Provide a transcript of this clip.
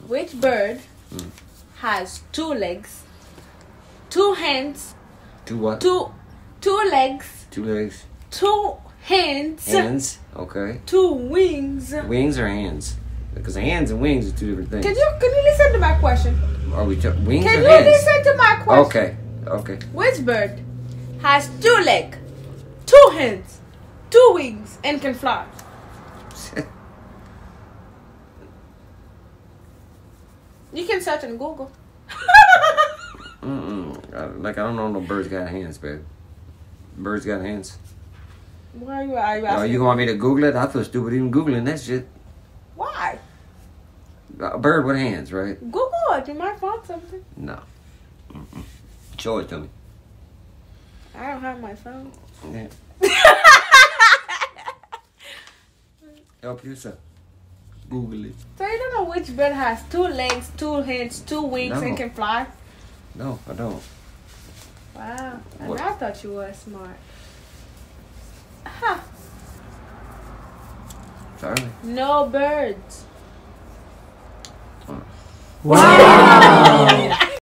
Which bird has two legs, two hands, Two what? two legs, Two legs. two hands, Hands. Okay. two wings? Wings or hands? Because hands and wings are two different things. Can you listen to my question? Are we wings Can or you hands? listen to my question? Okay. Okay. Which bird has two legs, two hands, two wings, and can fly? You can search on Google. I don't know no birds got hands, babe. Birds got hands. Why are you Oh, asking? you want me to Google it? I feel stupid even Googling that shit. Why? A bird with hands, right? Google it. You might find something. No. Show it to me. I don't have my phone. Yeah. Help yourself. Google it. So you don't know which bird has two legs, two hands, two wings, No. and can fly? No, I don't. Wow. And What? I thought you were smart. Huh. Charlie. No birds. Wow.